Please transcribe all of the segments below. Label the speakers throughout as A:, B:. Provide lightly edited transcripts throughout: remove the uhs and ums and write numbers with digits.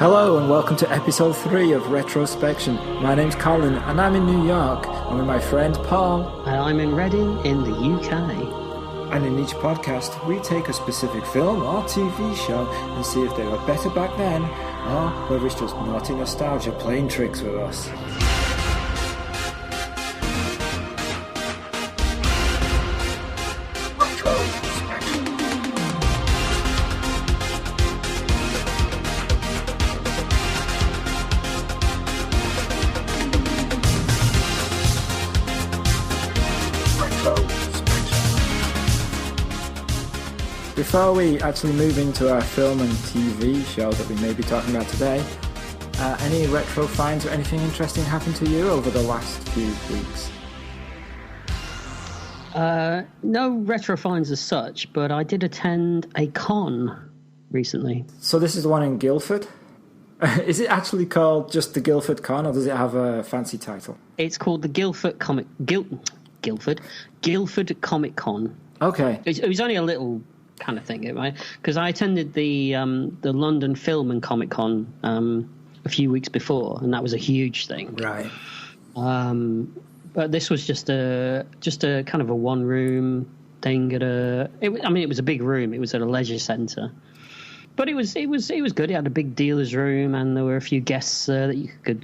A: Hello and welcome to episode 3 of Retrospection. My name's Colin and I'm in New York. I'm with my friend Paul.
B: And I'm in Reading in the UK.
A: And in each podcast we take a specific film or TV show and see if they were better back then or whether it's just naughty nostalgia playing tricks with us. Before we actually move into our film and TV show that we may be talking about today, any retro finds or anything interesting happened to you over the last few weeks?
B: No retro finds as such, but I did attend a con recently.
A: So this is the one in Guildford? Is it actually called just the Guildford Con, or does it have a fancy title?
B: It's called the Guildford Comic Con.
A: Okay.
B: It was only a little kind of thing, right? Because I attended the London Film and Comic Con a few weeks before, and that was a huge thing.
A: Right.
B: But this was just a kind of a one room thing at it was a big room. It was at a leisure centre, but it was good. It had a big dealer's room, and there were a few guests that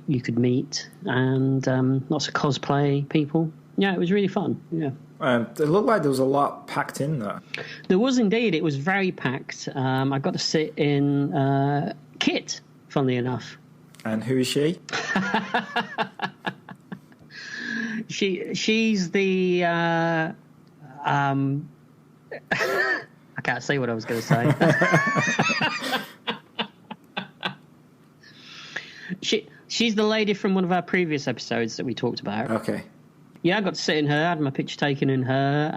B: you could meet, and lots of cosplay people. Yeah, it was really fun. Yeah.
A: It looked like there was a lot packed in there.
B: There was indeed. It was very packed. I got to sit in Kit, funnily enough.
A: And who is she?
B: She's the... I can't say what I was going to say. She's the lady from one of our previous episodes that we talked about.
A: Okay.
B: Yeah, I got to sit in her. I had my picture taken in her,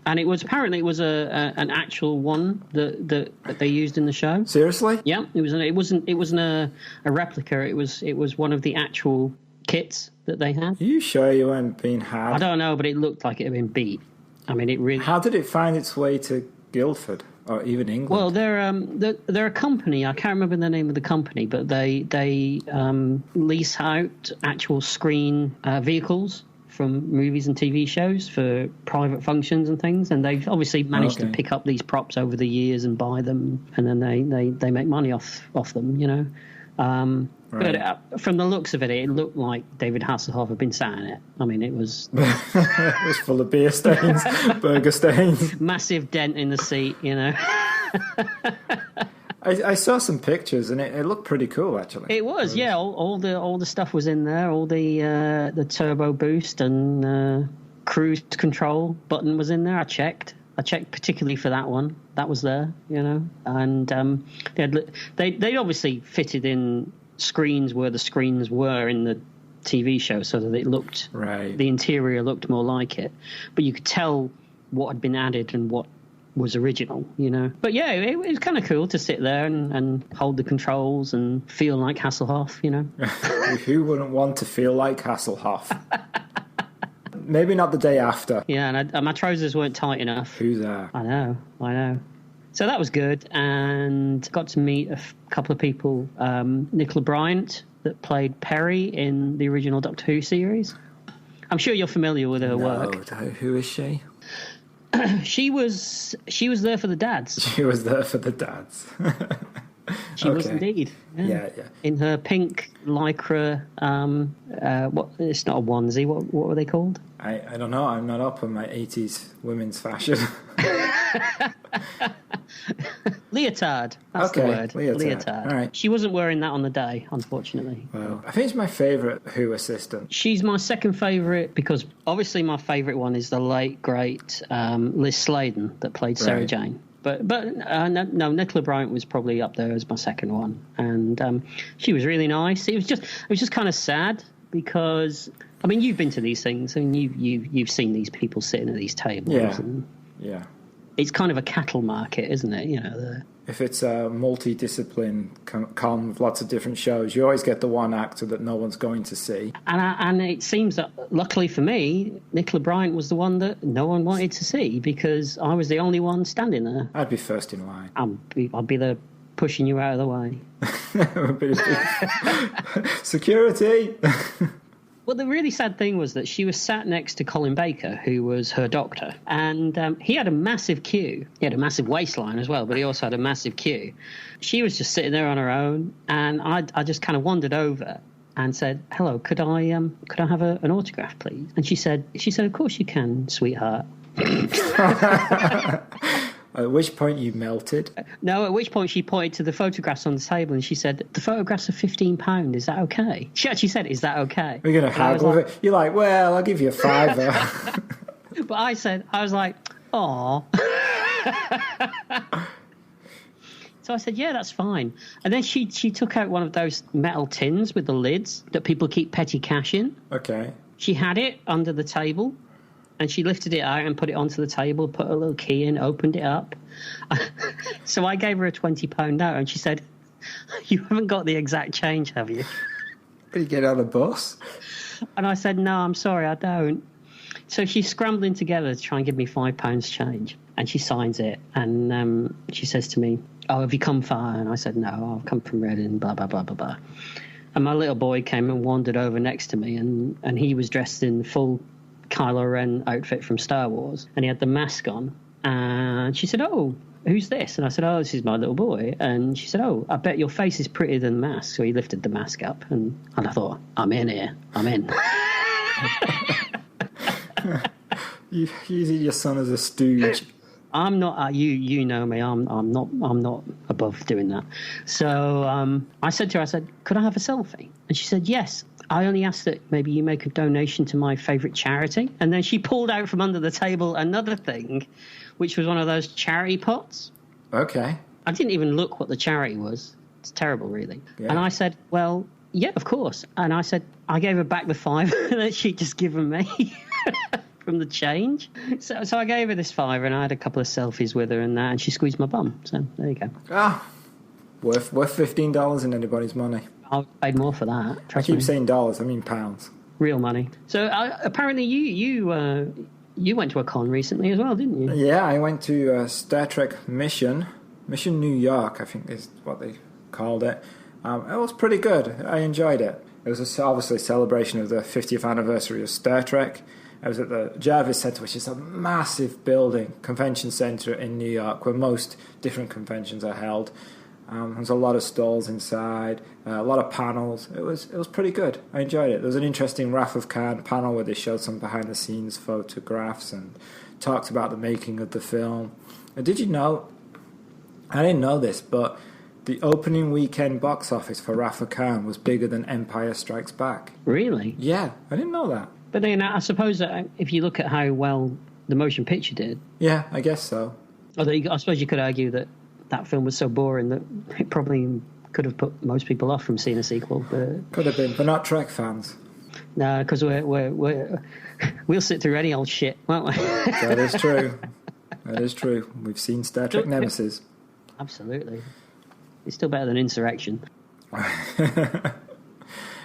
B: and it was an actual one that they used in the show.
A: Seriously?
B: Yeah, it wasn't a replica. It was one of the actual kits that they had.
A: Are you sure you weren't being had?
B: I don't know, but it looked like it had been beat. I mean, it really.
A: How did it find its way to Guildford or even England?
B: Well, they're a company. I can't remember the name of the company, but they lease out actual screen vehicles from movies and TV shows for private functions and things, and they've obviously managed to pick up these props over the years and buy them, and then they make money off them, you know. Right. But from the looks of it, it looked like David Hasselhoff had been sat in it. I mean, it was
A: it was full of beer stains, burger stains,
B: massive dent in the seat, you know.
A: I saw some pictures and it looked pretty cool, actually.
B: It was, yeah. All the stuff was in there. All the turbo boost and cruise control button was in there. I checked particularly for that one. That was there, you know. And they obviously fitted in screens where the screens were in the TV show, so that it looked the interior looked more like it. But you could tell what had been added and what was original, you know. But yeah, it was kind of cool to sit there and hold the controls and feel like Hasselhoff, you know.
A: Who wouldn't want to feel like Hasselhoff? Maybe not the day after.
B: Yeah, and my trousers weren't tight enough.
A: Who's there?
B: I know. So that was good, and got to meet a couple of people. Nicola Bryant, that played Perry in the original Doctor Who series. I'm sure you're familiar with her work.
A: Who is she?
B: She was there for the dads.
A: She was there for the dads.
B: She was indeed.
A: Yeah.
B: In her pink lycra, it's not a onesie. What were they called?
A: I don't know. I'm not up on my 80s women's fashion.
B: Leotard. That's the word. Leotard.
A: All right.
B: She wasn't wearing that on the day, unfortunately.
A: Well, I think it's my favourite Who assistant.
B: She's my second favourite because obviously my favourite one is the late great Liz Sladen that played Sarah Jane. But no, Nicola Bryant was probably up there as my second one, and she was really nice. It was just kind of sad because I mean you've been to these things and you've seen these people sitting at these tables.
A: Yeah.
B: It's kind of a cattle market, isn't it? You know,
A: if it's a multi-discipline con with lots of different shows, you always get the one actor that no one's going to see.
B: And it seems that, luckily for me, Nicola Bryant was the one that no one wanted to see because I was the only one standing there.
A: I'd be first in line.
B: I'd be the pushing you out of the way.
A: Security.
B: Well, the really sad thing was that she was sat next to Colin Baker, who was her doctor, and he had a massive queue. He had a massive waistline as well, but he also had a massive queue. She was just sitting there on her own, and I just kind of wandered over and said, "Hello, could I have an autograph, please?" And she said, "Of course you can, sweetheart."
A: At which point you melted.
B: No, at which point she pointed to the photographs on the table and she said, "The photographs are £15. Is that okay?" She actually said, "Is that okay?"
A: We're going to haggle with it. You're like, "Well, I'll give you a £5."
B: But I was like, "Aw." So I said, "Yeah, that's fine." And then she took out one of those metal tins with the lids that people keep petty cash in.
A: Okay.
B: She had it under the table. And she lifted it out and put it onto the table, put a little key in, opened it up. So I gave her a £20 note, and she said, "You haven't got the exact change, have you?"
A: Did you get on a bus?
B: And I said, "No, I'm sorry, I don't." So she's scrambling together to try and give me £5 change. And she signs it, and she says to me, "Oh, have you come far?" And I said, "No, I've come from Reading, blah, blah, blah, blah, blah." And my little boy came and wandered over next to me, and he was dressed in full Kylo Ren outfit from Star Wars, and he had the mask on, and she said, "Oh, who's this?" And I said, "Oh, this is my little boy." And she said, "Oh, I bet your face is prettier than the mask." So he lifted the mask up, and I thought, I'm in here. I'm in.
A: You using your son as a stooge.
B: I'm not. You know me. I'm not above doing that. So I said to her, "Could I have a selfie?" And she said, "Yes. I only asked that maybe you make a donation to my favourite charity." And then she pulled out from under the table another thing, which was one of those charity pots.
A: Okay.
B: I didn't even look what the charity was. It's terrible, really.
A: Yeah.
B: And I said, "Well, yeah, of course." And I said, I gave her back the £5 that she'd just given me from the change. So I gave her this £5, and I had a couple of selfies with her and that, and she squeezed my bum. So there you go.
A: Ah, worth $15 in anybody's money.
B: I paid more for that.
A: I keep saying dollars, I mean pounds.
B: Real money. So apparently you went to a con recently as well, didn't you?
A: Yeah, I went to Star Trek Mission New York, I think is what they called it. It was pretty good. I enjoyed it. It was obviously a celebration of the 50th anniversary of Star Trek. I was at the Jarvis Center, which is a massive building, convention center in New York, where most different conventions are held. There's a lot of stalls inside, a lot of panels. It was pretty good. I enjoyed it. There was an interesting Wrath of Khan panel where they showed some behind-the-scenes photographs and talked about the making of the film. And did you know, I didn't know this, but the opening weekend box office for Wrath of Khan was bigger than Empire Strikes Back.
B: Really?
A: Yeah, I didn't know that.
B: But then I suppose that if you look at how well the motion picture did...
A: Yeah, I guess so.
B: Although I suppose you could argue that film was so boring that it probably could have put most people off from seeing a sequel. But
A: could have been, but not Trek fans.
B: No, because we'll sit through any old shit, won't we?
A: That is true. That is true. We've seen Star Trek Nemesis.
B: Absolutely. It's still better than Insurrection.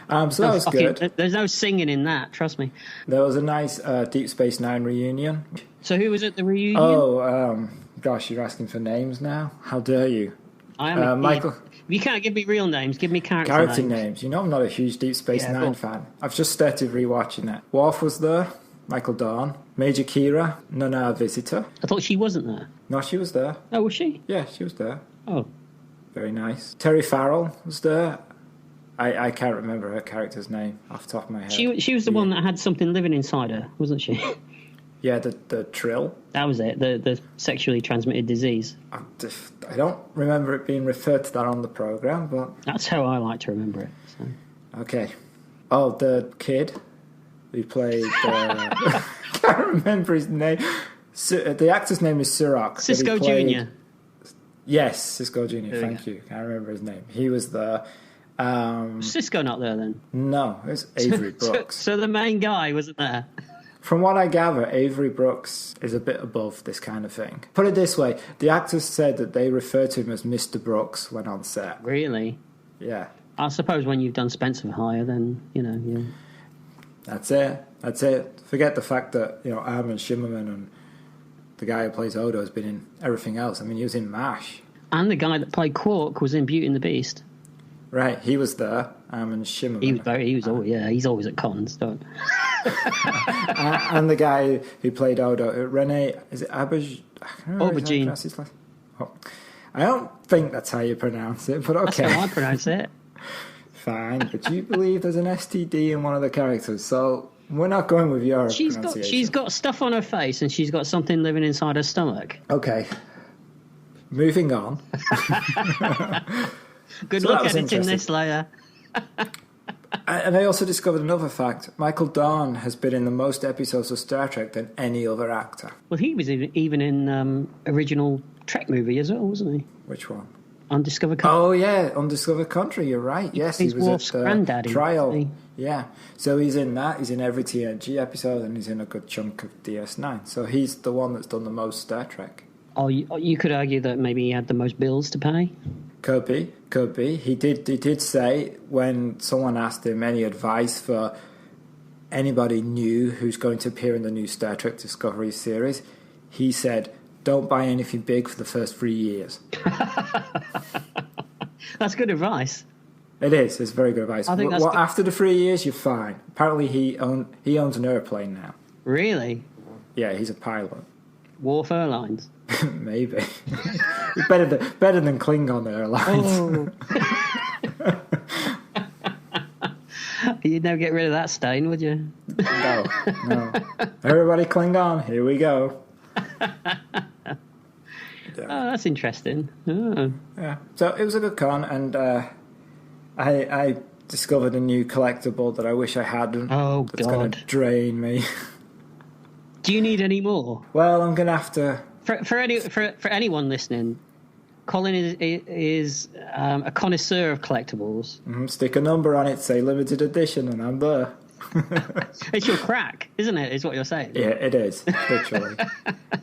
A: So that was good.
B: There's no singing in that, trust me.
A: There was a nice Deep Space Nine reunion.
B: So who was at the reunion?
A: Oh, gosh, you're asking for names now? How dare you?
B: I am
A: Michael.
B: You can't give me real names. Give me character
A: names. You know I'm not a huge Deep Space Nine fan. I've just started rewatching it. Worf was there. Michael Dorn. Major Kira. Nana Visitor.
B: I thought she wasn't there.
A: No, she was there.
B: Oh, was she?
A: Yeah, she was there.
B: Oh.
A: Very nice. Terry Farrell was there. I can't remember her character's name off the top of my head.
B: She was the one that had something living inside her, wasn't she?
A: Yeah, the Trill.
B: That was it, the sexually transmitted disease.
A: I don't remember it being referred to that on the programme, but...
B: That's how I like to remember it. So.
A: Okay. Oh, the kid who played... I can't remember his name. The actor's name is Sirach.
B: Cisco Jr.
A: Yes, Cisco Jr., thank you. Can't remember his name. He was there.
B: Cisco not there then?
A: No, it was Avery Brooks.
B: So the main guy wasn't there?
A: From what I gather, Avery Brooks is a bit above this kind of thing. Put it this way, the actors said that they refer to him as Mr. Brooks when on set.
B: Really?
A: Yeah.
B: I suppose when you've done Spencer for Hire, then, yeah.
A: That's it. Forget the fact that, Armin Shimmerman and the guy who plays Odo has been in everything else. I mean, he was in MASH.
B: And the guy that played Quark was in Beauty and the Beast.
A: Right, he was there. And Shimmerman.
B: He's always at cons.
A: And the guy who played Odo, Rene, is it
B: Aubergine?
A: I don't think that's how you pronounce it, but okay.
B: That's how I pronounce it.
A: Fine, but you believe there's an STD in one of the characters, so we're not going with your pronunciation.
B: She's got stuff on her face, and she's got something living inside her stomach.
A: Okay. Moving on.
B: Good luck editing this, Leia.
A: And I also discovered another fact. Michael Dorn has been in the most episodes of Star Trek than any other actor.
B: Well, he was even in original Trek movie as well, wasn't he?
A: Which one?
B: Undiscovered Country.
A: Oh, yeah, Undiscovered Country, you're right. Yes, he was
B: Worf's granddaddy,
A: trial. Yeah, so he's in that. He's in every TNG episode, and he's in a good chunk of DS9. So he's the one that's done the most Star Trek.
B: Oh, you could argue that maybe he had the most bills to pay.
A: Could be. He did say when someone asked him any advice for anybody new who's going to appear in the new Star Trek Discovery series, he said, "Don't buy anything big for the first 3 years."
B: That's good advice.
A: It is. It's very good advice.
B: I think that's good.
A: After the 3 years, you're fine. Apparently, he owns an airplane now.
B: Really?
A: Yeah, he's a pilot.
B: Worf Airlines.
A: Maybe. better than Klingon Airlines.
B: Oh. You'd never get rid of that stain, would you?
A: No. Everybody Klingon, here we go.
B: Oh, that's interesting. Oh.
A: Yeah. So it was a good con, and I discovered a new collectible that I wish I hadn't.
B: Oh,
A: that's going to drain me.
B: Do you need any more?
A: Well, I'm going to have to...
B: For anyone listening, Colin is a connoisseur of collectibles.
A: Mm-hmm. Stick a number on it, say limited edition, and I'm there.
B: It's your crack, isn't it? Is what you're saying?
A: Yeah, it is, literally.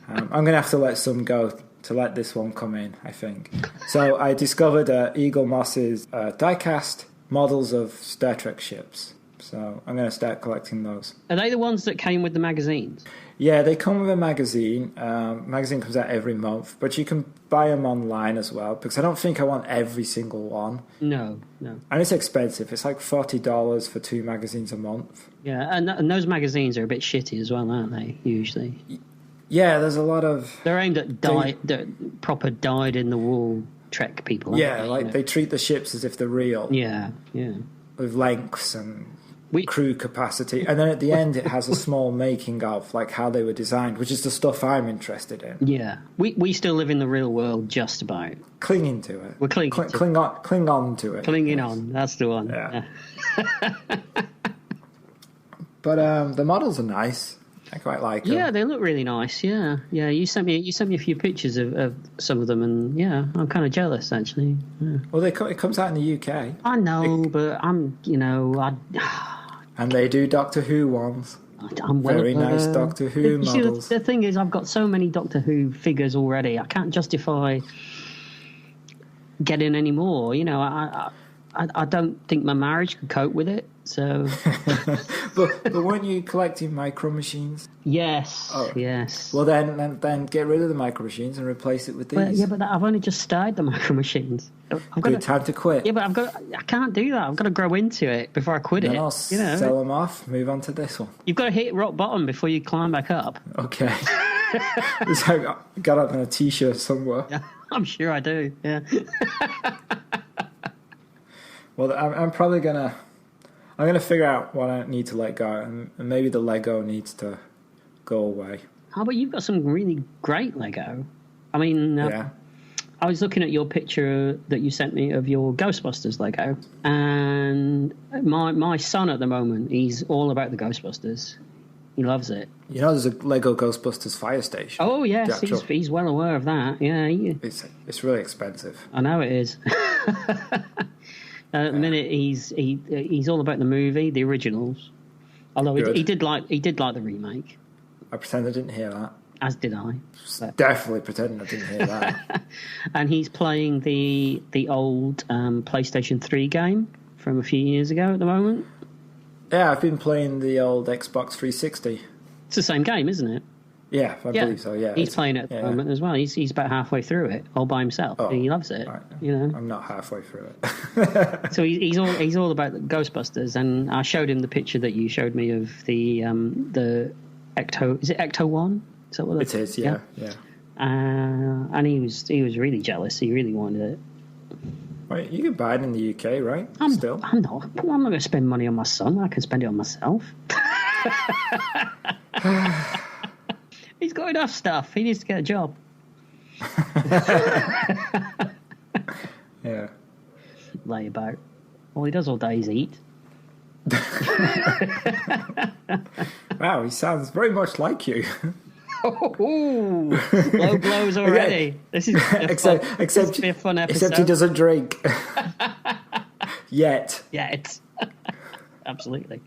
A: I'm going to have to let some go to let this one come in, I think. So I discovered Eagle Moss's die-cast models of Star Trek ships. So I'm going to start collecting those.
B: Are they the ones that came with the magazines?
A: Yeah, they come with a magazine. Magazine comes out every month, but you can buy them online as well, because I don't think I want every single one.
B: No.
A: And it's expensive. It's like $40 for 2 magazines a month.
B: Yeah, and those magazines are a bit shitty as well, aren't they, usually?
A: Yeah, there's a lot of...
B: They're aimed at proper dyed-in-the-wool Trek people.
A: Yeah, they treat the ships as if they're real.
B: Yeah.
A: With lengths and... crew capacity, and then at the end it has a small making of like how they were designed, which is the stuff I'm interested in.
B: Yeah, we still live in the real world, just about
A: clinging to it.
B: We're clinging
A: on to it.
B: Clinging on, that's the one.
A: Yeah. But the models are nice. I quite like them.
B: Yeah, they look really nice. Yeah. You sent me a few pictures of some of them, and yeah, I'm kind of jealous actually. Yeah.
A: Well, it comes out in the UK.
B: I know, but
A: and they do Doctor Who ones.
B: I'm
A: very nice Doctor Who models.
B: The thing is, I've got so many Doctor Who figures already. I can't justify getting any more. You know, I don't think my marriage could cope with it. So,
A: but weren't you collecting micro machines?
B: Yes.
A: Oh.
B: Yes.
A: Well, then get rid of the micro machines and replace it with these.
B: Well, yeah, but I've only just started the micro machines.
A: Good time to quit.
B: Yeah, but I can't do that. I've got to grow into it before I quit it.
A: I'll sell them off. Move on to this one.
B: You've got to hit rock bottom before you climb back up.
A: Okay. I got it on a T-shirt somewhere.
B: Yeah, I'm sure I do. Yeah.
A: Well, I'm probably gonna figure out what I need to let go, and maybe the Lego needs to go away.
B: Oh, but you've got some really great Lego. I mean,
A: yeah.
B: I was looking at your picture that you sent me of your Ghostbusters Lego, and my son at the moment, he's all about the Ghostbusters. He loves it.
A: You know, there's a Lego Ghostbusters fire station.
B: Oh yes, he's well aware of that. Yeah,
A: it's really expensive.
B: I know it is. At the minute, he's all about the movie, the originals. Although he did like the remake.
A: I pretend I didn't hear that.
B: As did I.
A: Definitely pretending I didn't hear that.
B: And he's playing the old PlayStation 3 game from a few years ago at the moment.
A: Yeah, I've been playing the old Xbox 360.
B: It's the same game, isn't it?
A: Yeah, I believe so, yeah.
B: He's playing it at the moment as well. He's about halfway through it, all by himself.
A: Oh,
B: he loves it,
A: right.
B: you know.
A: I'm not halfway through it.
B: So he's all about the Ghostbusters, and I showed him the picture that you showed me of the Ecto. Is it Ecto 1? Is that what
A: it is? Yeah.
B: And he was really jealous. He really wanted it.
A: Right, you can buy it in the UK, right?
B: I'm not going to spend money on my son. I can spend it on myself. He's got enough stuff. He needs to get a job.
A: Yeah.
B: Lay about. All he does all day is eat.
A: Wow, he sounds very much like you.
B: Low blows already.
A: Okay.
B: This is
A: except
B: be a fun episode.
A: Except he doesn't drink. Yet.
B: Absolutely.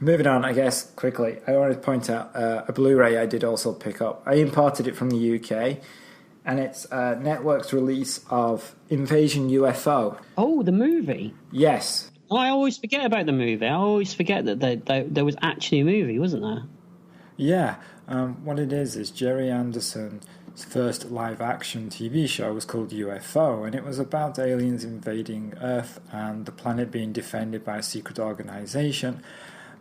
A: Moving on, I guess, quickly, I wanted to point out a Blu-ray I did also pick up. I imported it from the UK, and it's Network's release of Invasion UFO.
B: Oh, the movie?
A: Yes.
B: I always forget about the movie. I always forget that there was actually a movie, wasn't there?
A: Yeah. What it is Jerry Anderson's first live-action TV show was called UFO, and it was about aliens invading Earth and the planet being defended by a secret organization.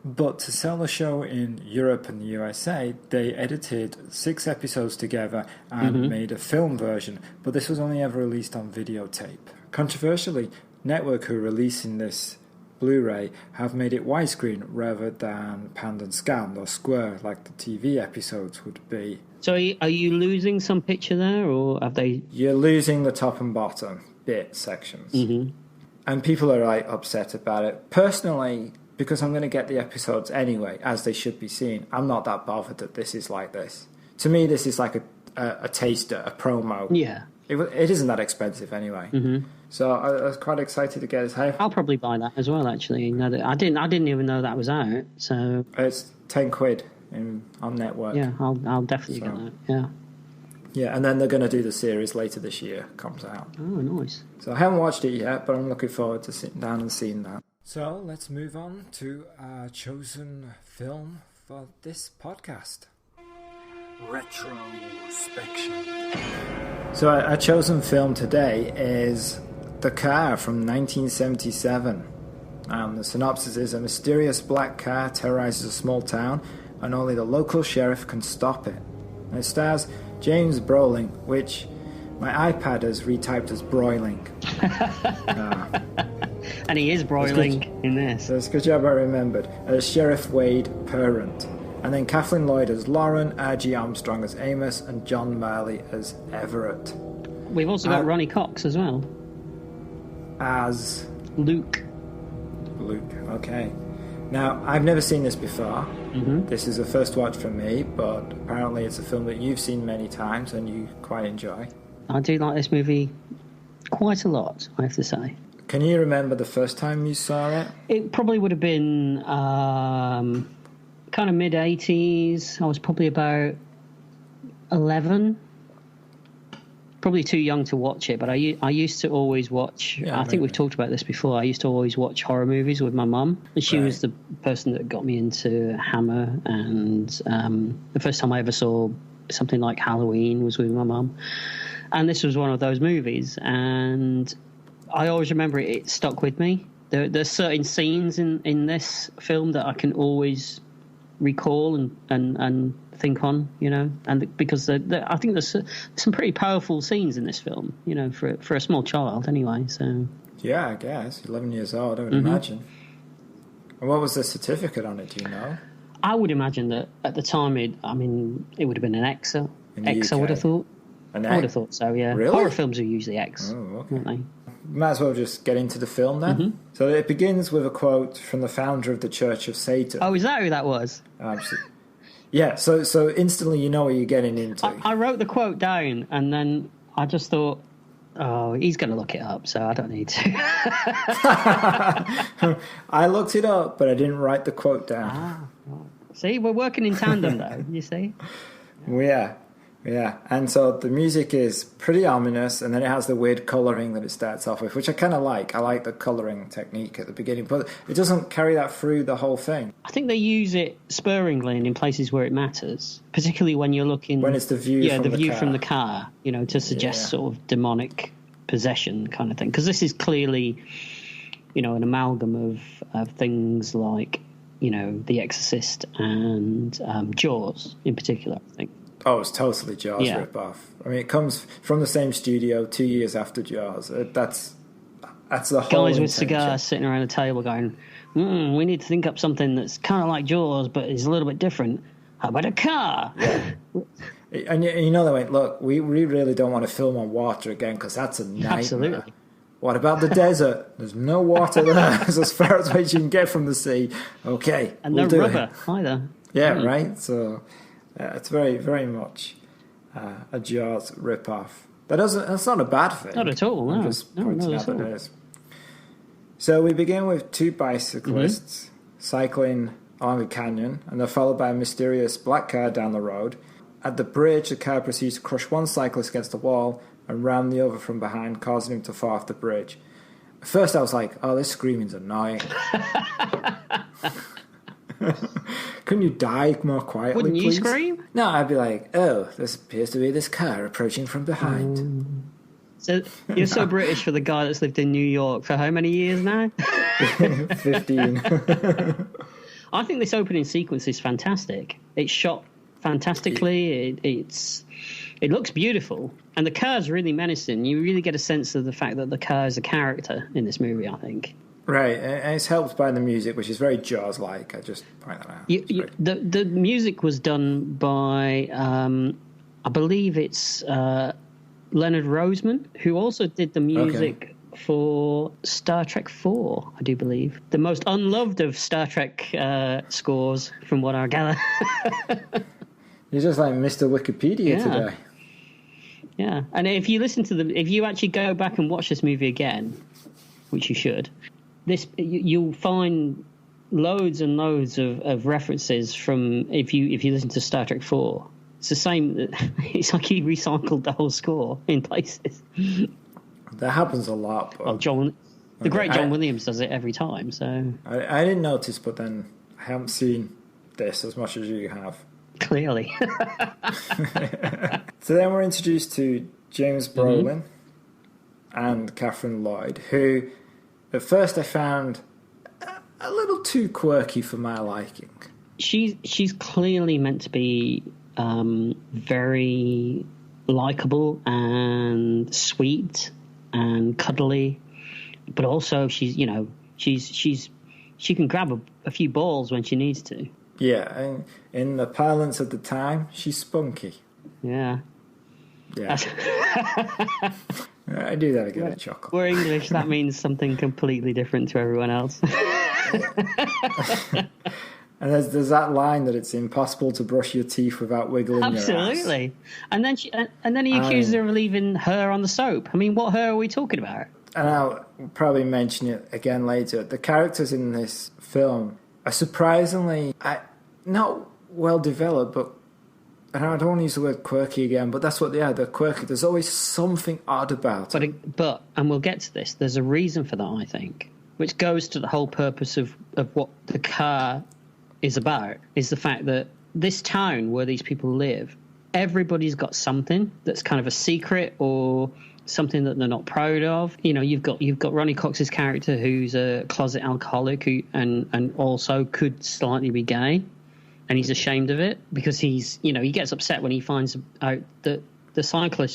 A: But to sell the show in Europe and the USA, they edited 6 episodes together and made a film version, but this was only ever released on videotape. Controversially, Network, who are releasing this Blu-ray, have made it widescreen rather than panned and scanned or square like the TV episodes would be.
B: So are you losing some picture there, or have they...
A: You're losing the top and bottom bit sections. And people are upset about it. Personally, because I'm going to get the episodes anyway, as they should be seen, I'm not that bothered that this is like this. To me, this is like a taster, a promo.
B: Yeah.
A: It isn't that expensive anyway. So I was quite excited to get it.
B: I'll probably buy that as well, actually. I didn't even know that was out. So
A: it's £10 on Network.
B: Yeah, I'll definitely get that. Yeah.
A: Yeah, and then they're going to do the series later this year. Comes out.
B: Oh, nice.
A: So I haven't watched it yet, but I'm looking forward to sitting down and seeing that. So let's move on to our chosen film for this podcast. Retrospection. So our chosen film today is The Car from 1977. The synopsis is: a mysterious black car terrorizes a small town and only the local sheriff can stop it. And it stars James Brolin, which my iPad has retyped as broiling.
B: And he is broiling in this.
A: So it's a good job I remembered. As Sheriff Wade Perrant. And then Kathleen Lloyd as Lauren, R.G. Armstrong as Amos, and John Marley as Everett.
B: We've also got Ronnie Cox as well.
A: As...
B: Luke,
A: okay. Now, I've never seen this before. This is a first watch for me, but apparently it's a film that you've seen many times and you quite enjoy.
B: I do like this movie quite a lot, I have to say.
A: Can you remember the first time you saw it?
B: It probably would have been kind of mid-80s. I was probably about 11. Probably too young to watch it, but I used to always watch...
A: Yeah,
B: I think we've talked about this before. I used to always watch horror movies with my mum. And she was the person that got me into Hammer. And the first time I ever saw something like Halloween was with my mum. And this was one of those movies. And I always remember it stuck with me. There's certain scenes in this film that I can always recall and think on, you know, and because I think there's some pretty powerful scenes in this film, you know, for a small child anyway. So
A: yeah, I guess 11 years old, I would imagine. And what was the certificate on it? Do you know?
B: I would imagine that at the time, it would have been an X. X, I would have thought. I would have thought so. Yeah,
A: really?
B: Horror films are usually X, aren't they?
A: Might as well just get into the film then. So it begins with a quote from the founder of the Church of Satan.
B: Oh, is that who that was?
A: Absolutely. Yeah, so instantly you know what you're getting into.
B: I wrote the quote down, and then I just thought, oh, he's going to look it up, so I don't need to.
A: I looked it up, but I didn't write the quote down.
B: Right. See, we're working in tandem, though, you see?
A: Yeah. Yeah, and so the music is pretty ominous, and then it has the weird colouring that it starts off with, which I kind of like. I like the colouring technique at the beginning, but it doesn't carry that through the whole thing.
B: I think they use it sparingly and in places where it matters, particularly when you're looking...
A: When it's the view from the car.
B: view from the car, to suggest sort of demonic possession kind of thing. Because this is clearly, an amalgam of things like, The Exorcist and Jaws in particular, I think.
A: Oh, it's totally Jaws rip-off. I mean, it comes from the same studio 2 years after Jaws. That's the whole
B: Guys with
A: intention.
B: cigars sitting around a table going, we need to think up something that's kind of like Jaws, but is a little bit different. How about a car?
A: Yeah. And they went, look, we really don't want to film on water again because that's a nightmare.
B: Absolutely.
A: What about the desert? There's no water there. It's as far as you can get from the sea. Okay,
B: and
A: we'll
B: no
A: do
B: rubber
A: it.
B: either.
A: Yeah, right? So... it's very, very much a Jaws rip-off. That's not a bad thing.
B: Not at all, no.
A: I'm just pointing out that
B: all.
A: it is. So we begin with two bicyclists cycling along a canyon, and they're followed by a mysterious black car down the road. At the bridge, the car proceeds to crush one cyclist against the wall and ram the other from behind, causing him to fall off the bridge. At first I was like, oh, this screaming's annoying. Couldn't you die more quietly,
B: Wouldn't you
A: please?
B: scream?
A: No, I'd be like, oh, this appears to be this car approaching from behind.
B: So you're so British for the guy that's lived in New York for how many years now?
A: 15.
B: I think this opening sequence is fantastic. It's shot fantastically. It looks beautiful. And the car's really menacing. You really get a sense of the fact that the car is a character in this movie, I think.
A: Right, and it's helped by the music, which is very Jaws-like. I just point that out.
B: The music was done by, I believe it's Leonard Roseman, who also did the music for Star Trek 4, I do believe. The most unloved of Star Trek scores, from what I gather.
A: You're just like Mr. Wikipedia today.
B: Yeah, and if you actually go back and watch this movie again, which you should, you'll find loads and loads of references from if you listen to Star Trek 4. It's the same. It's like he recycled the whole score in places.
A: That happens a lot. But...
B: Well, the great John Williams does it every time. So
A: I didn't notice, but then I haven't seen this as much as you have.
B: Clearly.
A: So then we're introduced to James Brolin and Catherine Lloyd, who at first I found a little too quirky for my liking.
B: She's clearly meant to be very likable and sweet and cuddly, but also she can grab a few balls when she needs to.
A: Yeah, and in the parlance of the time, she's spunky.
B: Yeah.
A: I do that to get a chuckle.
B: We're English, that means something completely different to everyone else.
A: And there's that line that it's impossible to brush your teeth without wiggling your ass.
B: Absolutely. And then he accuses her of leaving her on the soap. I mean, what her are we talking about?
A: And I'll probably mention it again later. The characters in this film are surprisingly not well developed, but and I don't want to use the word quirky again, but that's what they are. They're quirky. There's always something odd about it.
B: But and we'll get to this, there's a reason for that, I think, which goes to the whole purpose of what the car is about, is the fact that this town where these people live, everybody's got something that's kind of a secret or something that they're not proud of. You know, you've got Ronnie Cox's character, who's a closet alcoholic and also could slightly be gay, and he's ashamed of it because he gets upset when he finds out that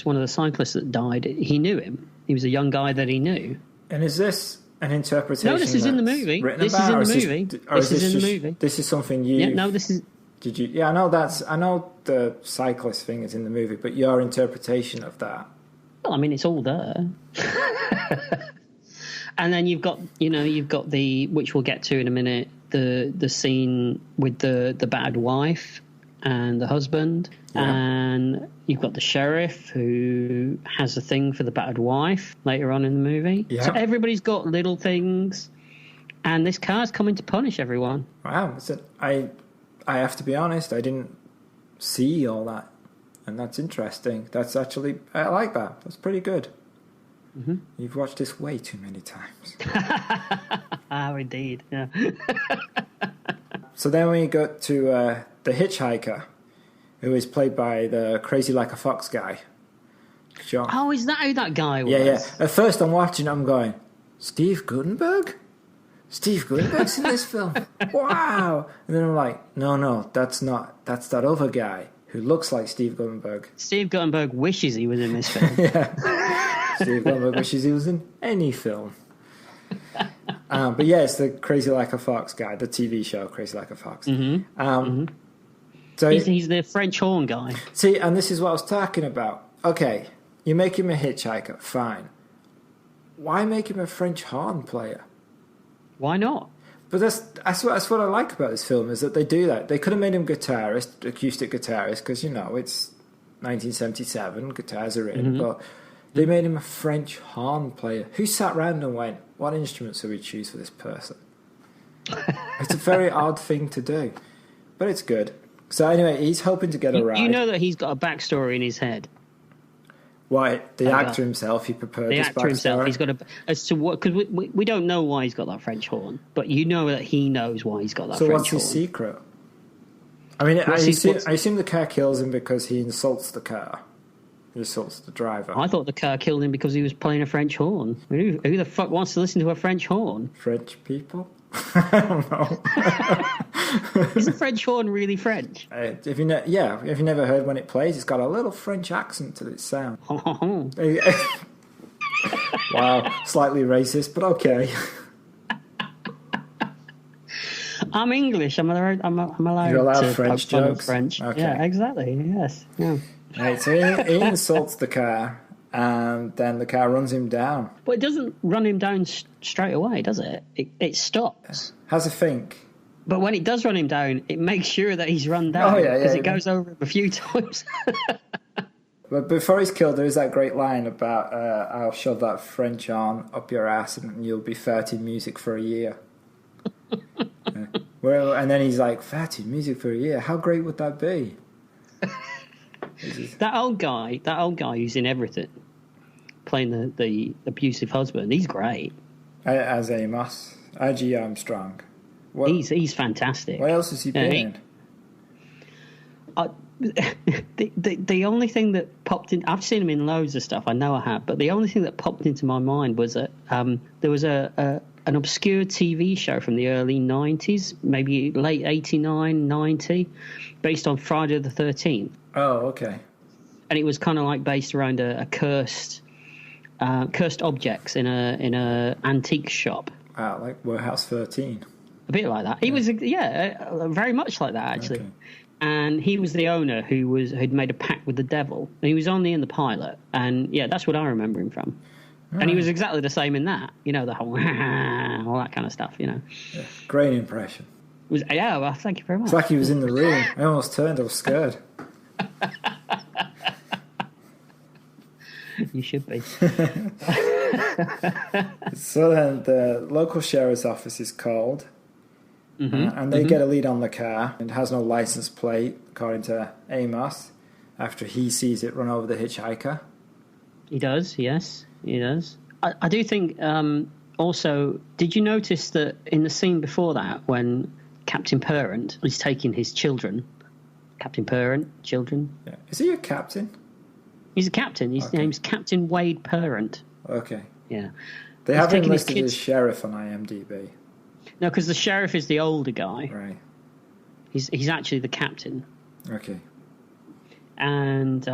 B: one of the cyclists that died, he knew him. He was a young guy that he knew.
A: And is this an interpretation?
B: No, this is in the movie. This is in the movie. This is in the movie.
A: This is something you...
B: Yeah, no, this is...
A: Did you... Yeah, I know the cyclist thing is in the movie, but your interpretation of that...
B: Well, I mean, it's all there. And then you've got the, which we'll get to in a minute, the scene with the bad wife and the husband. Yeah. And you've got the sheriff who has a thing for the bad wife later on in the movie. Yeah. So everybody's got little things, and this car's coming to punish everyone.
A: Wow. I have to be honest, I didn't see all that and that's interesting. That's actually, I like that. That's pretty good.
B: Mm-hmm.
A: You've watched this way too many times.
B: Oh, indeed, yeah.
A: So then we go to the hitchhiker, who is played by the Crazy Like a Fox guy. John.
B: Oh, is that who that guy was?
A: Yeah. At first I'm watching, I'm going, Steve Guttenberg? Steve Guttenberg's in this film? Wow! And then I'm like, no, that's that other guy who looks like Steve Guttenberg.
B: Steve Guttenberg wishes he was in this film.
A: Yeah. Steve Guttenberg wishes he was in any film. But yeah, it's the Crazy Like a Fox guy, the TV show Crazy Like a Fox.
B: Mm-hmm.
A: So
B: he's the French horn guy.
A: See, and this is what I was talking about. Okay, you make him a hitchhiker, fine. Why make him a French horn player?
B: Why not?
A: But that's what I like about this film, is that they do that. They could have made him guitarist, acoustic guitarist, because, you know, it's 1977, guitars are in, but they made him a French horn player. Who sat around and went, what instruments do we choose for this person? It's a very odd thing to do, but it's good. So anyway, he's hoping to get a ride.
B: You know that he's got a backstory in his head.
A: Why, the actor himself, he prepared
B: the
A: his
B: actor
A: backstory.
B: himself, he's got a, as to what, because we don't know why he's got that French horn, but you know that he knows why he's got that
A: So
B: French
A: what's
B: horn.
A: his secret? I mean, I assume the car kills him because he insults the car. He insults the driver.
B: I thought the car killed him because he was playing a French horn. Who the fuck wants to listen to a French horn?
A: French people? I don't know.
B: Is a French horn really French?
A: If you never heard when it plays, it's got a little French accent to its sound. Wow, slightly racist, but okay.
B: I'm English. I'm allowed
A: You're allowed
B: to
A: French
B: poke fun of
A: jokes?
B: French.
A: Okay.
B: Yeah, exactly. Yes. Yeah.
A: Right, so he insults the car, and then the car runs him down.
B: But it doesn't run him down straight away, does it? It stops.
A: Has a think.
B: But when it does run him down, it makes sure that he's run down.
A: Oh, yeah,
B: because it goes over him a few times.
A: But before he's killed, there is that great line about, I'll shove that French horn up your ass and you'll be farting music for a year. Well, and then he's like, farting music for a year? How great would that be?
B: That old guy who's in everything, playing the abusive husband, he's great.
A: As Amos. R.G. Armstrong.
B: He's fantastic.
A: What else has he been in?
B: The only thing that popped in, I've seen him in loads of stuff, I know I have, but the only thing that popped into my mind was that there was an obscure TV show from the early 90s, maybe late 89, 90, based on Friday the 13th.
A: Oh, okay.
B: And it was kind of like based around a cursed objects in a antique shop.
A: Like Warehouse 13.
B: A bit like that. He was, very much like that, actually.
A: Okay.
B: And he was the owner who'd made a pact with the devil. And he was only in the pilot. And, yeah, that's what I remember him from. Right. And he was exactly the same in that. You know, the whole all that kind of stuff, you know.
A: Yeah. Great impression.
B: Well, thank you very much.
A: It's like he was in the room. I almost turned. I was scared.
B: You should be.
A: So then the local sheriff's office is called. And they get a lead on the car. It has no license plate, according to Amos, after he sees it run over the hitchhiker.
B: He does, yes, he does. I do think, also, did you notice that in the scene before that, when Captain Parent is taking his children, children?
A: Yeah. Is he a captain?
B: He's a captain. His name's Captain Wade Parent.
A: Okay.
B: Yeah.
A: They have him listed as sheriff on IMDb.
B: No, because the sheriff is the older guy.
A: Right.
B: He's actually the captain.
A: Okay.
B: And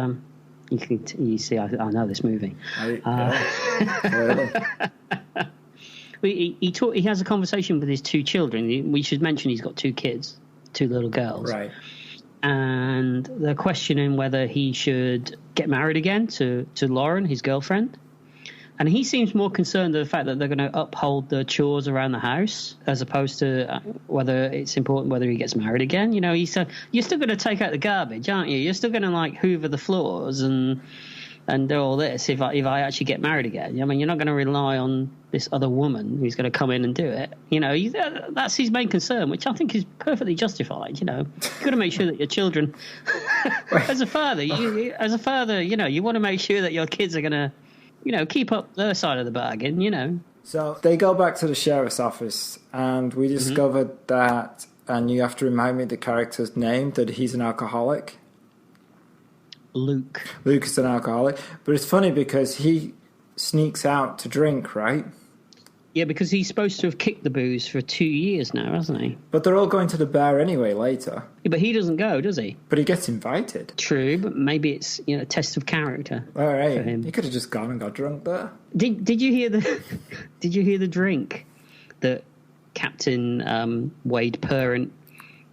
B: you see, I know this movie.
A: Clearly.
B: He has a conversation with his two children. We should mention he's got two kids, two little girls.
A: Right.
B: And they're questioning whether he should get married again to Lauren, his girlfriend. And he seems more concerned with the fact that they're going to uphold the chores around the house as opposed to whether it's important whether he gets married again. You know, he said, you're still going to take out the garbage, aren't you? You're still going to, like, hoover the floors and, and do all this if I actually get married again. I mean, you're not going to rely on this other woman who's going to come in and do it. You know, that's his main concern, which I think is perfectly justified. You know, you've got to make sure that your children, as a father, you know, you want to make sure that your kids are going to, you know, keep up their side of the bargain. You know. So
A: they go back to the sheriff's office, and we discovered that, and you have to remind me the character's name, that he's an alcoholic.
B: Luke
A: is an alcoholic, but it's funny because he sneaks out to drink, right?
B: Yeah, because he's supposed to have kicked the booze for 2 years now, hasn't he?
A: But they're all going to the bar anyway later.
B: Yeah, but he doesn't go, does he?
A: But he gets invited.
B: True, but maybe it's, you know, a test of character.
A: All right,
B: for him.
A: He could have just gone and got drunk there.
B: Did you hear the drink that Captain Wade Perrant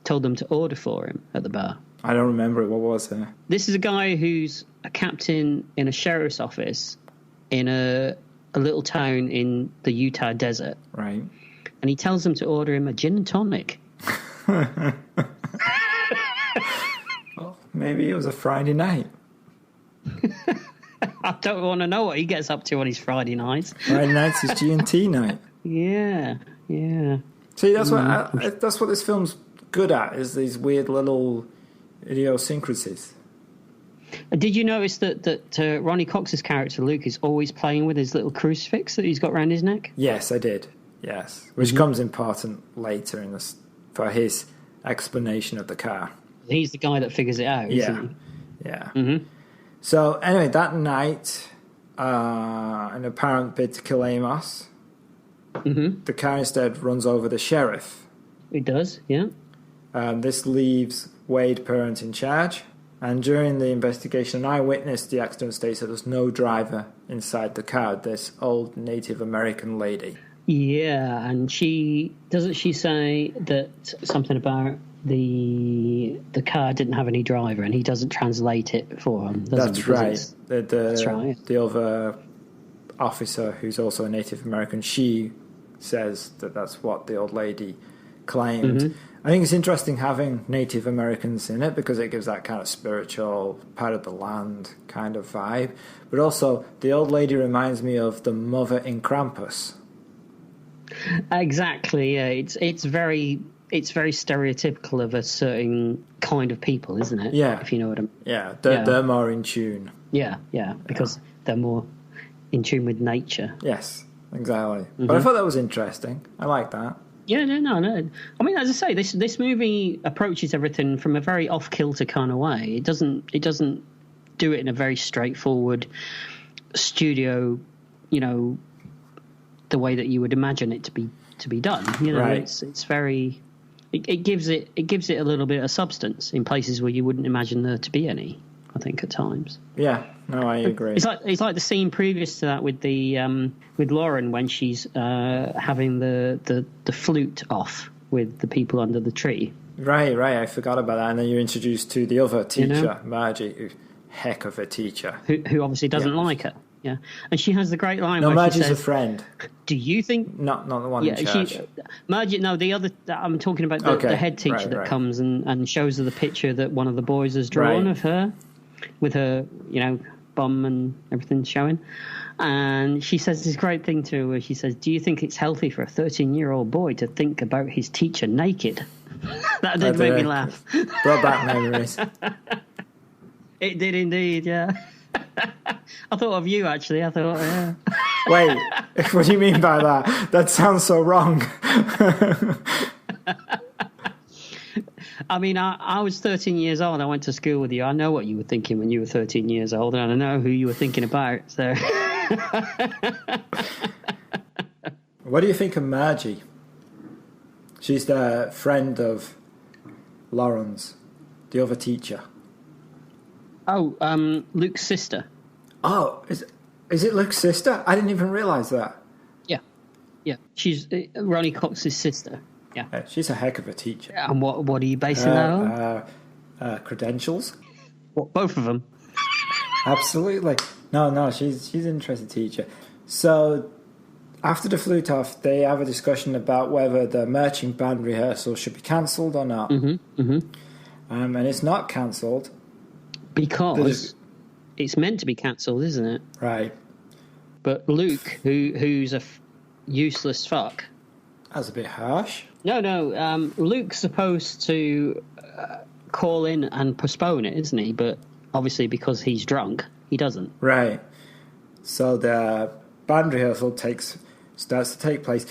B: told them to order for him at the bar?
A: I don't remember it. What was it?
B: This is a guy who's a captain in a sheriff's office in a little town in the Utah desert.
A: Right.
B: And he tells them to order him a gin and tonic.
A: Well, maybe it was a Friday night.
B: I don't want to know what he gets up to on his Friday nights.
A: Friday nights is G&T night.
B: Yeah.
A: See, that's what this film's good at, is these weird little idiosyncrasies.
B: Did you notice that Ronnie Cox's character Luke is always playing with his little crucifix that he's got around his neck?
A: Yes, I did. Yes, which comes important later in this for his explanation of the car.
B: He's the guy that figures it out, isn't he?
A: Yeah. Mm-hmm. So anyway, that night, an apparent bid to kill Amos, the car instead runs over the sheriff.
B: It does, yeah.
A: This leaves Wade Perrant in charge. And during the investigation, an eyewitness to the accident states that there's no driver inside the car, this old Native American lady.
B: Yeah, and she say that something about the car didn't have any driver, and he doesn't translate it for him.
A: That's right.
B: That's right.
A: The other officer, who's also a Native American, she says that that's what the old lady claimed. I think it's interesting having Native Americans in it because it gives that kind of spiritual, part of the land kind of vibe. But also, the old lady reminds me of the mother in Krampus.
B: Exactly. Yeah. It's very stereotypical of a certain kind of people, isn't it?
A: Yeah.
B: If you know what I mean.
A: Yeah. They're more in tune.
B: Yeah. Because they're more in tune with nature.
A: Yes. Exactly. But I thought that was interesting. I like that.
B: Yeah, no. I mean, as I say, this movie approaches everything from a very off-kilter kind of way. It doesn't do it in a very straightforward studio, you know, the way that you would imagine it to be done. You know,
A: right.
B: It's very. It gives it a little bit of substance in places where you wouldn't imagine there to be any. I think at times.
A: Yeah, no, I agree.
B: It's like the scene previous to that with with Lauren when she's having the flute off with the people under the tree.
A: Right. I forgot about that. And then you're introduced to the other teacher,
B: you know?
A: Margie, who heck of a teacher,
B: who obviously doesn't like her. Yeah, and she has the great line.
A: No,
B: where
A: Margie's
B: she says,
A: a friend.
B: Do you think?
A: Not the one in charge.
B: Margie, no, the other. I'm talking about the head teacher that comes and shows her the picture that one of the boys has drawn of her, with her, you know, bum and everything showing. And she says this great thing to her where she says, do you think it's healthy for a 13-year-old boy to think about his teacher naked? That did make me laugh.
A: Brought back memories.
B: It did indeed, yeah. I thought of you, actually. I thought, yeah.
A: Wait, what do you mean by that? That sounds so wrong.
B: I mean, I was 13 years old. I went to school with you. I know what you were thinking when you were 13 years old, and I know who you were thinking about. So,
A: what do you think of Margie? She's the friend of Lauren's, the other teacher.
B: Oh, Luke's sister.
A: Oh, is it Luke's sister? I didn't even realise that.
B: Yeah. She's Ronnie Cox's sister. Yeah.
A: She's a heck of a teacher.
B: And what are you basing that on?
A: Credentials.
B: What, both of them?
A: Absolutely. No, she's an interesting teacher. So, after the flute off, they have a discussion about whether the marching band rehearsal should be cancelled or not. And it's not cancelled.
B: Because it's meant to be cancelled, isn't it?
A: Right.
B: But Luke, who's a useless fuck.
A: That's a bit harsh.
B: No. Luke's supposed to call in and postpone it, isn't he? But obviously, because he's drunk, he doesn't.
A: Right. So the band rehearsal starts to take place.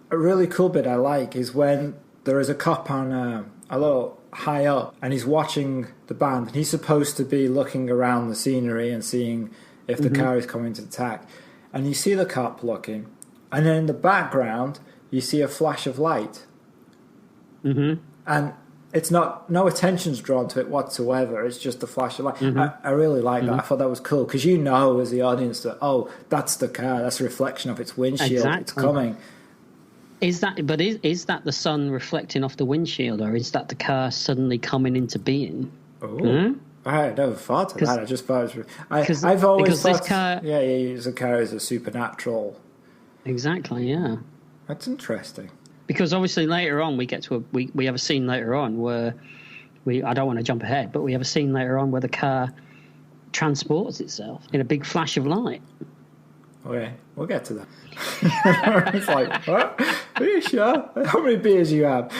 A: A really cool bit I like is when there is a cop on a little high up, and he's watching the band, and he's supposed to be looking around the scenery and seeing if the car is coming to attack. And you see the cop looking, and then in the background you see a flash of light. Mm-hmm. And it's no attention's drawn to it whatsoever. It's just a flash of light. I really like that. I thought that was cool, because you know as the audience that, oh, that's the car, that's a reflection of its windshield. Exactly. It's coming.
B: Is that the sun reflecting off the windshield, or is that the car suddenly coming into being?
A: Oh, I never thought of that. I just thought it was. I've always thought, this car, the car is a supernatural.
B: Exactly. Yeah.
A: That's interesting.
B: Because obviously later on we get to we have a scene later on where I don't want to jump ahead, but we have a scene later on where the car transports itself in a big flash of light. Okay,
A: we'll get to that. It's like, what? Are you sure? How many beers do you have?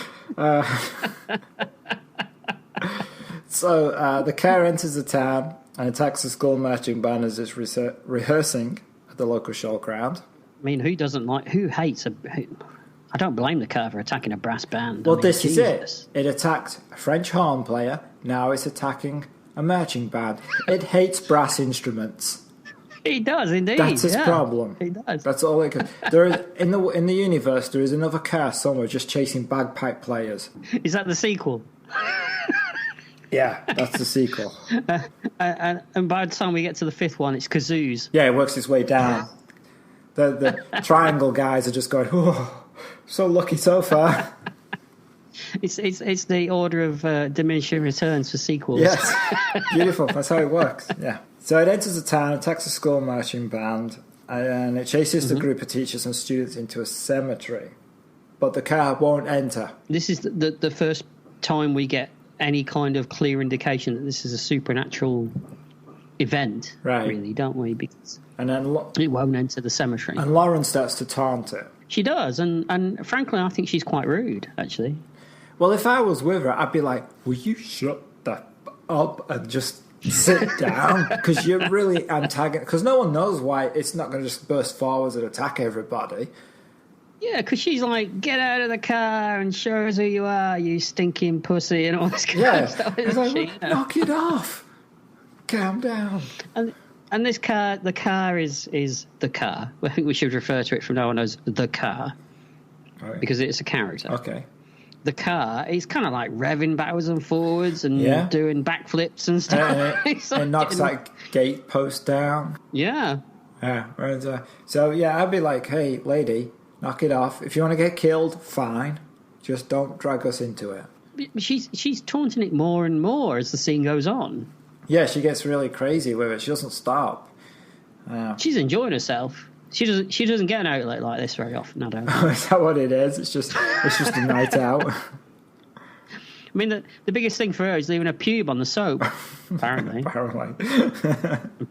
A: So the car enters the town and attacks the school marching band as it's rehearsing at the local showground.
B: I mean, who hates I don't blame the car for attacking a brass band.
A: Well, this is it. It attacked a French horn player. Now it's attacking a marching band. It hates brass instruments.
B: He does indeed.
A: That's its problem.
B: He does.
A: That's all it can. There is in the universe. There is another car somewhere just chasing bagpipe players.
B: Is that the sequel?
A: Yeah, that's the sequel.
B: And by the time we get to the fifth one, it's kazoos.
A: Yeah, it works its way down. The triangle guys are just going, oh, so lucky so far.
B: It's the order of diminishing returns for sequels.
A: Yes, beautiful. That's how it works. Yeah. So it enters the town, attacks a school marching band, and it chases the group of teachers and students into a cemetery. But the car won't enter.
B: This is the first time we get any kind of clear indication that this is a supernatural event, right? Really, don't we? Because and then it won't enter the cemetery.
A: And Lauren starts to taunt it.
B: She does, and frankly, I think she's quite rude, actually.
A: Well, if I was with her, I'd be like, will you shut the up and just sit down? Because you're really antagonist. Because no one knows why it's not going to just burst forwards and attack everybody.
B: Yeah, because she's like, get out of the car and show us who you are, you stinking pussy, and all this kind of stuff.
A: It's like, knock it off. Calm down.
B: And this car, the car is the car. I think we should refer to it from now on as the car. Right. Because it's a character.
A: Okay.
B: The car, it's kind of like revving backwards and forwards and doing backflips and stuff.
A: It knocks that gate post down.
B: Yeah.
A: Yeah. I'd be like, hey, lady, knock it off. If you want to get killed, fine. Just don't drag us into it.
B: But she's taunting it more and more as the scene goes on.
A: Yeah, she gets really crazy with it. She doesn't stop.
B: She's enjoying herself. She doesn't get an outlet like this very often, I don't
A: know. Is that what it is? It's just a night out.
B: I mean, the biggest thing for her is leaving a pube on the soap, apparently. And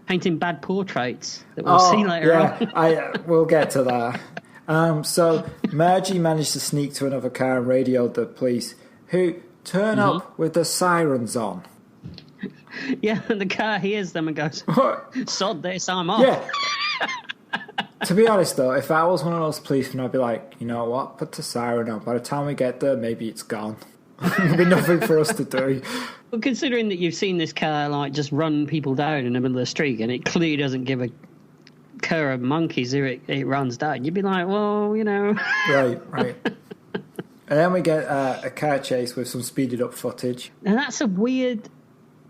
B: painting bad portraits that we'll see later on.
A: We'll get to that. So Margie managed to sneak to another car and radioed the police, who turn up with the sirens on.
B: Yeah, and the car hears them and goes, sod this, I'm off.
A: Yeah. To be honest, though, if I was one of those policemen, I'd be like, you know what, put the siren on. By the time we get there, maybe it's gone. There'll be nothing for us to do.
B: Well, considering that you've seen this car like just run people down in the middle of the street, and it clearly doesn't give a cur of monkeys who it runs down, you'd be like, well, you know. Right.
A: And then we get a car chase with some speeded up footage.
B: And that's a weird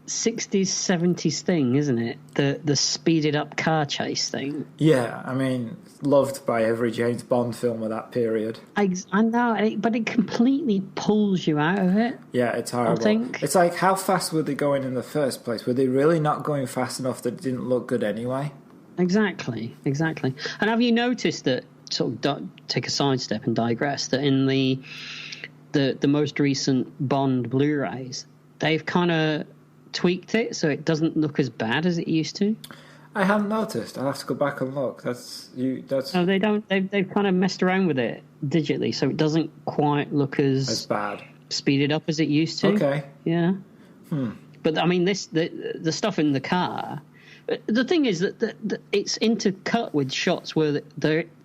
B: 60s, 70s thing, isn't it? The speeded up car chase thing.
A: Yeah, I mean, loved by every James Bond film of that period.
B: I know, but it completely pulls you out of it.
A: Yeah, it's horrible.
B: I think.
A: It's like, how fast were they going in the first place? Were they really not going fast enough that it didn't look good anyway? Exactly.
B: And have you noticed that, sort of take a sidestep and digress, that in the most recent Bond Blu-rays, they've kind of tweaked it so it doesn't look as bad as it used to.
A: I haven't noticed. I'll have to go back and look. That's
B: No, they don't. They've kind of messed around with it digitally, so it doesn't quite look as
A: bad,
B: speeded up as it used to.
A: Okay.
B: Yeah. But I mean, the stuff in the car. The thing is that it's intercut with shots where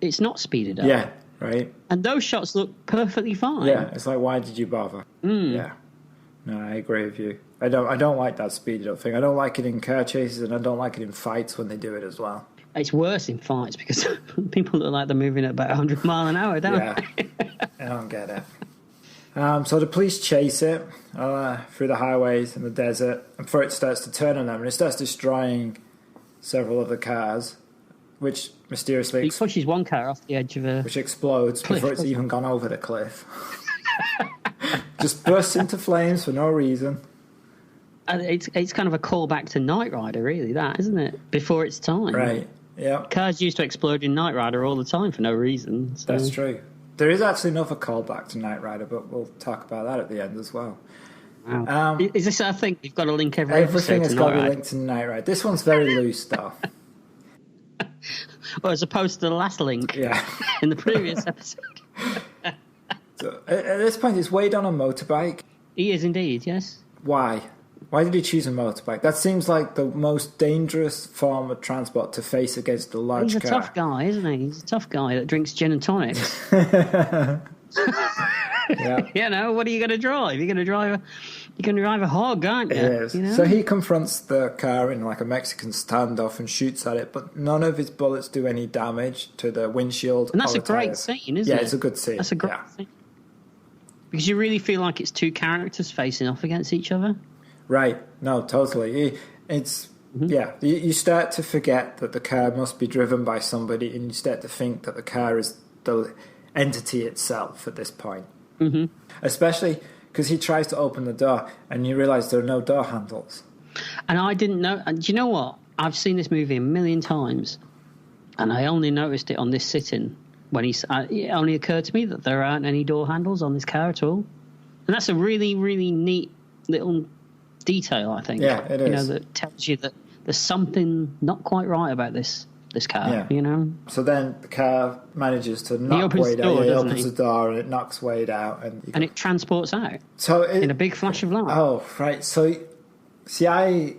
B: it's not speeded up.
A: Yeah. Right.
B: And those shots look perfectly fine.
A: Yeah. It's like, why did you bother? Yeah. No, I agree with you. I don't like that speeded up thing. I don't like it in car chases, and I don't like it in fights when they do it as well.
B: It's worse in fights because people look like they're moving at about 100 miles an hour, don't they?
A: I don't get it. So the police chase it through the highways and the desert, and before it starts to turn on them, and it starts destroying several of the cars, which mysteriously
B: he pushes one car off the edge of a
A: which explodes
B: cliff,
A: before it's even gone over the cliff. Just bursts into flames for no reason.
B: And it's kind of a callback to Knight Rider, really, that, isn't it? Before its time.
A: Right, yeah.
B: Cars used to explode in Knight Rider all the time for no reason. So.
A: That's true. There is actually another callback to Knight Rider, but we'll talk about that at the end as well.
B: Wow. Is this our thing? We've got to link
A: everything has got to be
B: Rider.
A: linked to Knight Rider. This one's very loose, though.
B: Well, as opposed to the last link in the previous episode.
A: So, at this point, is Wade on a motorbike?
B: He is indeed, yes.
A: Why? Why did he choose a motorbike? That seems like the most dangerous form of transport to face against a large car.
B: He's a tough guy, isn't he? He's a tough guy that drinks gin and tonics.
A: Yeah.
B: You know, what are you going to drive? You're going to drive a hog, aren't you?
A: Yes.
B: You know?
A: So he confronts the car in like a Mexican standoff and shoots at it, but none of his bullets do any damage to the windshield.
B: And that's
A: or
B: a
A: the
B: great
A: tires.
B: scene, isn't it?
A: Yeah, it's a good scene.
B: That's a great scene. Because you really feel like it's two characters facing off against each other.
A: Right. No, totally. It's you start to forget that the car must be driven by somebody, and you start to think that the car is the entity itself at this point. Mm-hmm. Especially because he tries to open the door, and you realise there are no door handles.
B: And I didn't know. And do you know what? I've seen this movie a million times, and I only noticed it on this sitting when it only occurred to me that there aren't any door handles on this car at all. And that's a really, really neat little detail, I think.
A: Yeah, it is.
B: You know, that tells you that there's something not quite right about this car, you know?
A: So then the car manages to knock Wade out. He opens the door and it knocks Wade out. And
B: it transports out
A: so
B: in a big flash of light.
A: Oh, right. So, see, I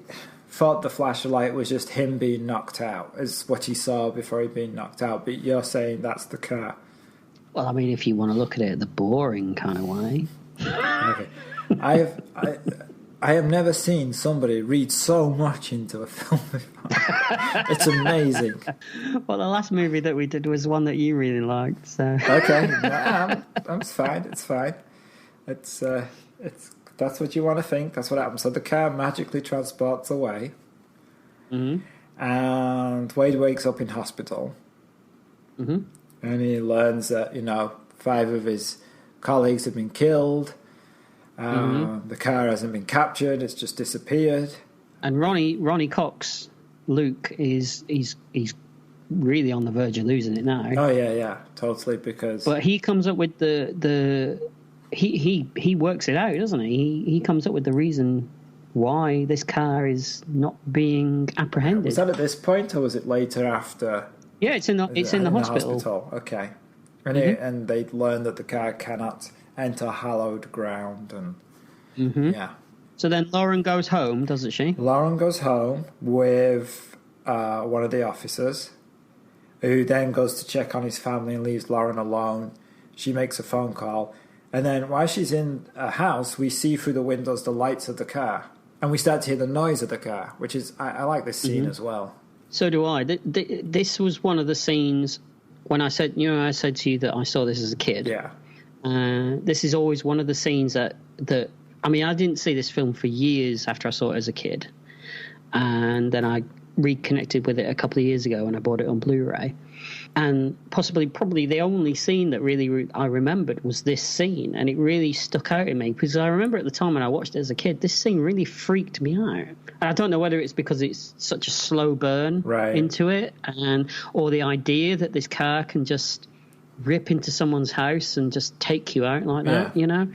A: thought the flash of light was just him being knocked out, is what he saw before he'd been knocked out. But you're saying that's the car.
B: Well, I mean, if you want to look at it the boring kind of way.
A: Okay. I have never seen somebody read so much into a film before. It's amazing.
B: Well, the last movie that we did was one that you really liked. So
A: okay, I'm fine. It's fine. It's that's what you want to think. That's what happens. So the car magically transports away, and Wade wakes up in hospital, and he learns that 5 of his colleagues have been killed. The car hasn't been captured; it's just disappeared. And
B: Ronnie Cox, Luke, he's really on the verge of losing it now.
A: Oh yeah, totally. But
B: he comes up with he works it out, doesn't he? He comes up with the reason why this car is not being apprehended.
A: Was that at this point, or was it later after?
B: Yeah, it's in the hospital.
A: Okay, and they learn that the car cannot enter hallowed ground, and
B: So then Lauren goes home, doesn't she?
A: Lauren goes home with one of the officers, who then goes to check on his family and leaves Lauren alone. She makes a phone call, and then while she's in a house, we see through the windows the lights of the car, and we start to hear the noise of the car, which is I like this scene as well.
B: So do I. This was one of the scenes when I said to you that I saw this as a kid.
A: Yeah.
B: This is always one of the scenes that I mean, I didn't see this film for years after I saw it as a kid, and then I reconnected with it a couple of years ago when I bought it on Blu-ray, and probably the only scene that really I remembered was this scene, and it really stuck out in me because I remember at the time when I watched it as a kid, this scene really freaked me out. And I don't know whether it's because it's such a slow burn into it, or the idea that this car can just rip into someone's house and just take you out like that,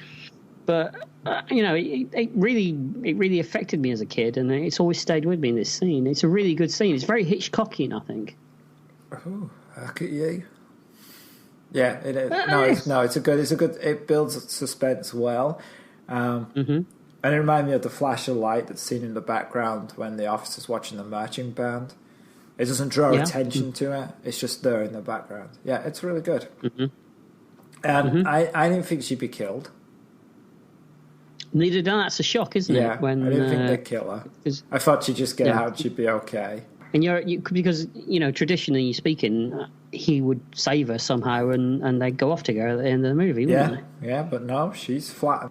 B: But it really affected me as a kid, and it's always stayed with me in this scene. It's a really good scene. It's very Hitchcockian, I think.
A: Oh, look at you. Yeah, it is. It's a good. It builds suspense well. And it reminded me of the flash of light that's seen in the background when the officer's watching the marching band. It doesn't draw attention to it. It's just there in the background. Yeah, it's really good. And I didn't think she'd be killed.
B: Neither did I. That's a shock, isn't it?
A: Yeah, I didn't think they'd kill her. I thought she'd just get out and she'd be okay.
B: And because traditionally speaking, he would save her somehow, and they'd go off together at the end of the movie, wouldn't they?
A: Yeah, but no, she's flat.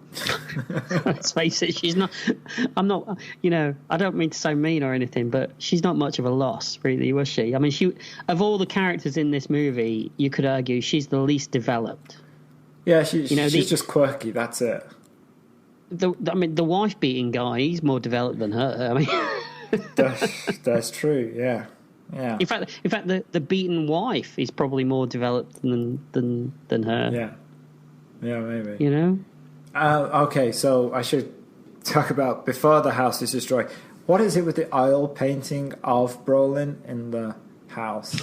B: Let's face it, she's not. I'm not. I don't mean to sound mean or anything, but she's not much of a loss, really, was she? I mean, of all the characters in this movie, you could argue she's the least developed.
A: Yeah, she's just quirky. That's it.
B: The wife beating guy, he's more developed than her. I mean.
A: That's true. Yeah.
B: In fact, the beaten wife is probably more developed than her.
A: Yeah, maybe.
B: Okay,
A: so I should talk about before the house is destroyed. What is it with the oil painting of Brolin in the house?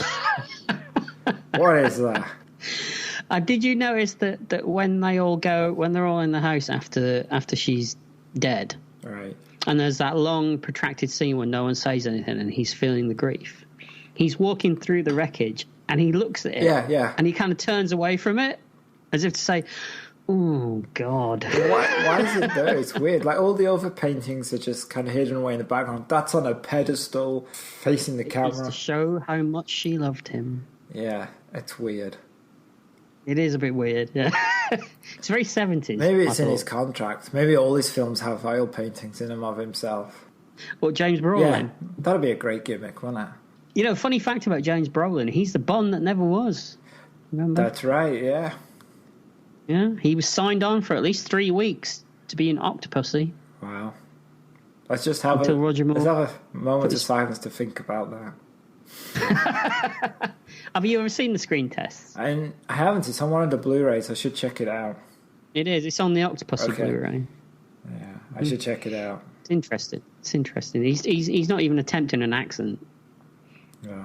A: What is that?
B: Did you notice that when they're all in the house after she's dead,
A: right?
B: And there's that long, protracted scene when no one says anything and he's feeling the grief. He's walking through the wreckage and he looks at it.
A: Yeah.
B: And he kind of turns away from it as if to say, oh, God.
A: Why is it there? It's weird. Like, all the other paintings are just kind of hidden away in the background. That's on a pedestal facing the camera.
B: It's to show how much she loved him.
A: Yeah, it's weird.
B: It is a bit weird, yeah. It's very 70s.
A: Maybe it's in his contract. Maybe all his films have oil paintings in them of himself.
B: Well, James Brolin.
A: Yeah, that'd be a great gimmick, wouldn't it?
B: Funny fact about James Brolin, he's the Bond that never was. Remember?
A: That's right, yeah.
B: Yeah, he was signed on for at least 3 weeks to be an Octopussy.
A: Wow. Let's just have
B: Roger Moore
A: let's have a moment of silence to think about that.
B: Have you ever seen the screen tests?
A: I haven't. It's on one of the Blu-rays. I should check it out.
B: It is. It's on the Octopussy Blu-ray.
A: Yeah, I should check it out.
B: It's interesting. He's not even attempting an accent.
A: Oh,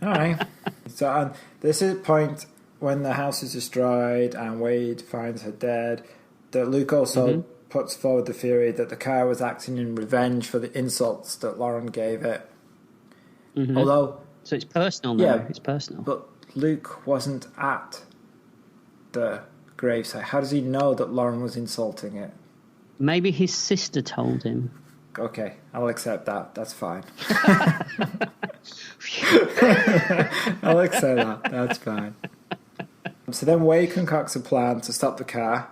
A: all right. So this is the point when the house is destroyed and Wade finds her dead. That Luke also puts forward the theory that the car was acting in revenge for the insults that Lauren gave it. Although,
B: so it's personal now. Yeah, it's personal.
A: But Luke wasn't at the gravesite. How does he know that Lauren was insulting it?
B: Maybe his sister told him.
A: Okay, I'll accept that. That's fine. I'll accept that. That's fine. So then Wade concocts a plan to stop the car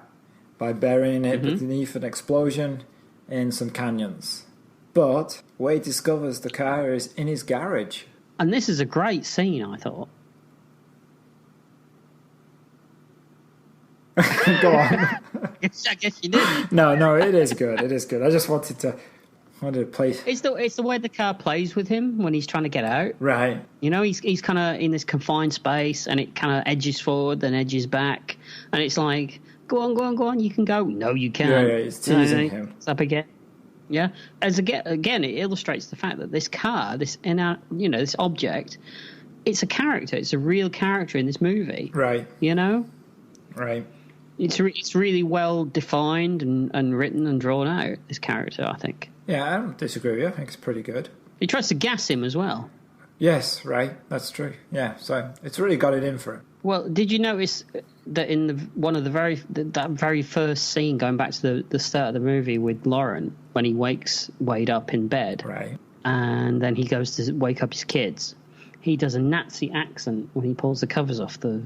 A: by burying it beneath an explosion in some canyons. But Wade discovers the car is in his garage.
B: And this is a great scene, I thought.
A: Go on.
B: I guess you did.
A: No, it is good. It is good. I just wanted to play.
B: It's the way the car plays with him when he's trying to get out.
A: Right.
B: He's kind of in this confined space, and it kind of edges forward, then edges back, and it's like, go on, you can go. No, you can't.
A: Yeah, it's teasing him.
B: It's up again. Yeah. Again, it illustrates the fact that this car, this object, it's a character. It's a real character in this movie.
A: Right. Right.
B: It's really well defined and written and drawn out, this character, I think.
A: Yeah, I don't disagree with you. I think it's pretty good.
B: He tries to gas him as well.
A: Yes, right. That's true. Yeah, so it's really got it in for him.
B: Well, did you notice that in that very first scene, going back to the start of the movie with Lauren, when he wakes Wade up in bed,
A: right,
B: and then he goes to wake up his kids, he does a Nazi accent when he pulls the covers off the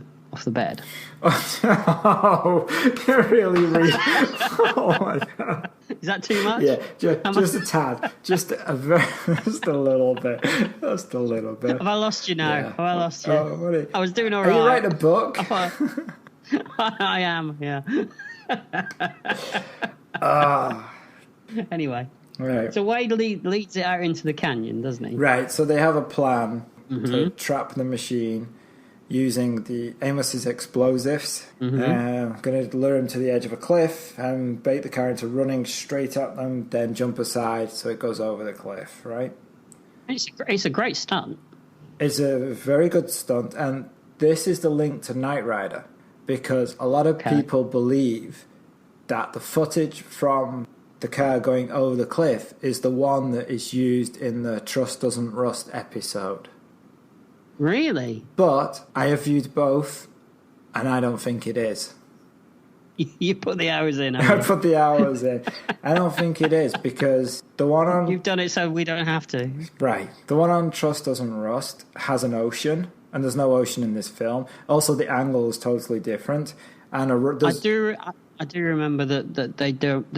B: bed.
A: Oh, you're really read. Oh my God.
B: Is that too much?
A: Yeah, just a tad, just a little bit, just a little bit.
B: Have I lost you now?
A: Yeah.
B: Have I lost you?
A: Oh,
B: I was doing all right.
A: Are you writing a book?
B: I am. Yeah. Anyway,
A: right.
B: So Wade leads it out into the canyon, doesn't he?
A: Right. So they have a plan to trap the machine using the Amos's explosives. Going to lure him to the edge of a cliff and bait the car into running straight at them, then jump aside so it goes over the cliff, right?
B: It's a great stunt.
A: It's a very good stunt, and this is the link to Knight Rider, because a lot of people believe that the footage from the car going over the cliff is the one that is used in the Trust Doesn't Rust episode.
B: Really?
A: But I have viewed both, and I don't think it is.
B: You put the hours in.
A: I put the hours in. I don't think it is, because the one on...
B: You've done it so we don't have to.
A: Right. The one on Trust Doesn't Rust has an ocean, and there's no ocean in this film. Also, the angle is totally different. And
B: I do remember that they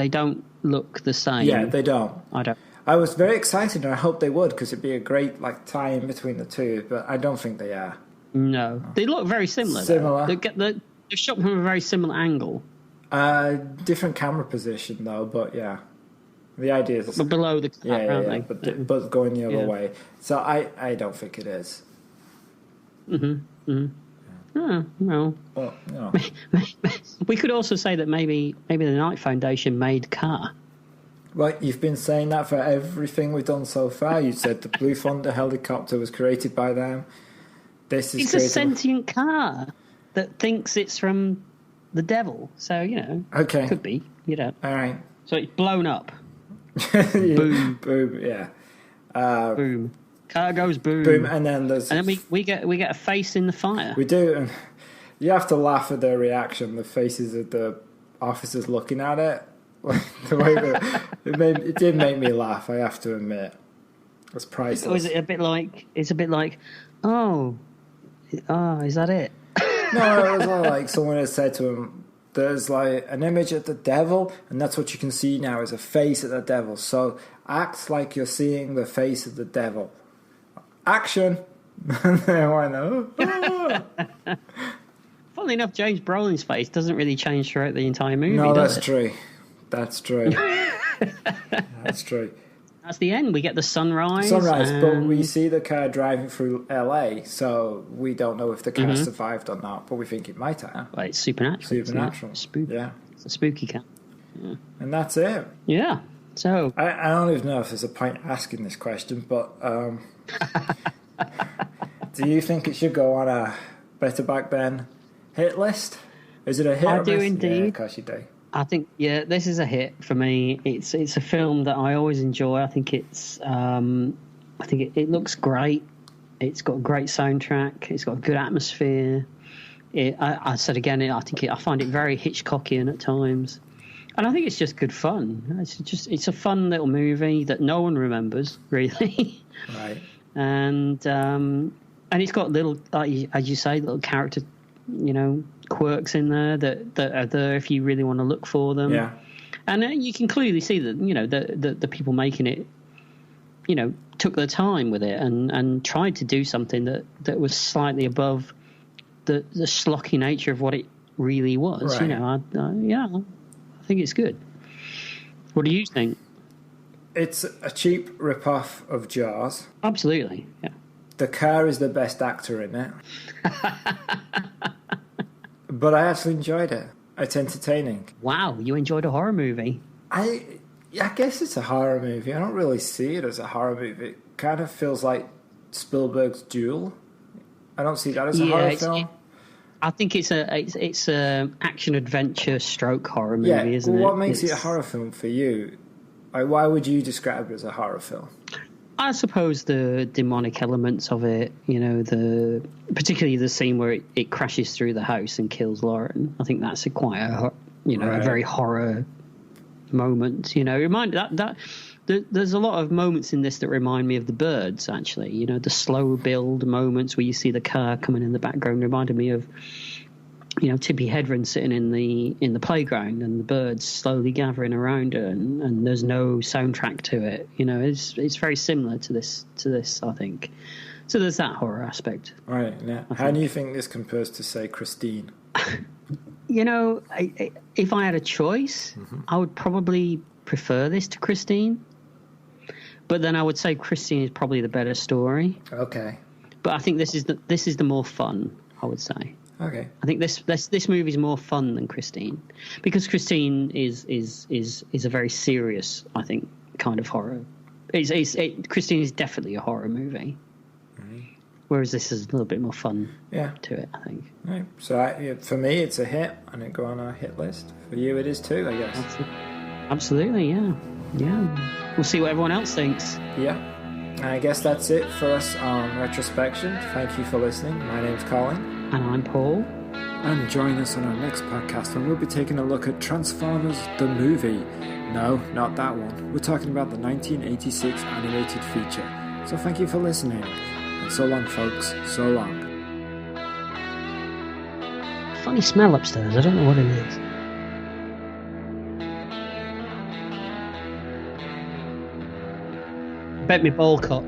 B: don't look the same.
A: Yeah, they don't.
B: I don't.
A: I was very excited, and I hoped they would, because it'd be a great tie in between the two. But I don't think they are.
B: No, they look very similar. They're shot from a very similar angle.
A: Different camera position though, but yeah, the idea is
B: but below the car, aren't they?
A: But going the other way. So I don't think it is.
B: Oh, well, we could also say that maybe the Knight Foundation made Car.
A: Well, you've been saying that for everything we've done so far. You said the Blue Thunder helicopter was created by them. It's
B: a sentient car that thinks it's from the devil. So,
A: okay,
B: could be,
A: All right.
B: So it's blown up.
A: Boom. Boom, yeah.
B: Boom. Car goes boom.
A: Boom, and then
B: we get a face in the fire.
A: We do, and you have to laugh at their reaction, the faces of the officers looking at it. The way it did make me laugh, I have to admit. It's priceless.
B: Or is it a bit like, oh, is that it?
A: No, it was all like someone had said to him, there's like an image of the devil, and that's what you can see now is a face of the devil. So act like you're seeing the face of the devil. Action! And then I went,
B: Funnily enough, James Brolin's face doesn't really change throughout the entire movie.
A: No,
B: does
A: that's
B: it?
A: true. That's true. That's true.
B: That's the end. We get the sunrise.
A: But we see the car driving through LA, so we don't know if the car survived or not, but we think it might have.
B: Well, it's supernatural.
A: Supernatural.
B: Spooky.
A: Yeah.
B: It's a spooky car. Yeah.
A: And that's it.
B: Yeah. So
A: I don't even know if there's a point asking this question, but do you think it should go on a Better Back Then hit list? Is it a hit?
B: I do indeed.
A: Yeah, of course you do.
B: I think, this is a hit for me. It's a film that I always enjoy. I think it looks great. It's got a great soundtrack. It's got a good atmosphere. I said again, I find it very Hitchcockian at times, and I think it's just good fun. It's a fun little movie that no one remembers really.
A: Right.
B: And it's got little, as you say, little character, quirks in there that are there if you really want to look for them.
A: Yeah.
B: And you can clearly see that the people making it, took their time with it and tried to do something that was slightly above the schlocky nature of what it really was.
A: Right.
B: I think it's good. What do you think?
A: It's a cheap rip-off of Jaws.
B: Absolutely, yeah.
A: The car is the best actor in it. But I actually enjoyed it. It's entertaining.
B: Wow, you enjoyed a horror movie.
A: I guess it's a horror movie. I don't really see it as a horror movie. It kind of feels like Spielberg's Duel. I don't see that as a horror film.
B: I think it's a action adventure stroke horror movie, isn't it?
A: What makes it a horror film for you? Like, why would you describe it as a horror film?
B: I suppose the demonic elements of it, particularly the scene where it crashes through the house and kills Lauren. I think that's quite a very horror moment. There's a lot of moments in this that remind me of The Birds. Actually, the slow build moments where you see the car coming in the background reminded me of, Tippi Hedren sitting in the playground and the birds slowly gathering around her, and there's no soundtrack to it. It's very similar to this, I think. So there's that horror aspect.
A: Right. Now, how do you think this compares to, say, Christine?
B: If I had a choice, I would probably prefer this to Christine. But then I would say Christine is probably the better story.
A: Okay.
B: But I think this is the more fun I would say.
A: Okay.
B: I think this movie is more fun than Christine, because Christine is a very serious, I think, kind of horror. Christine is definitely a horror movie, whereas this is a little bit more fun to it, I think.
A: Right. So for me, it's a hit, and it go on our hit list. For you, it is too, I guess.
B: Absolutely, yeah. We'll see what everyone else thinks.
A: Yeah. I guess that's it for us on Retrospection. Thank you for listening. My name's Colin.
B: And I'm Paul.
A: And join us on our next podcast when we'll be taking a look at Transformers the movie. No, not that one. We're talking about the 1986 animated feature. So thank you for listening. And so long, folks. So long.
B: Funny smell upstairs. I don't know what it is. Bet me ball cock.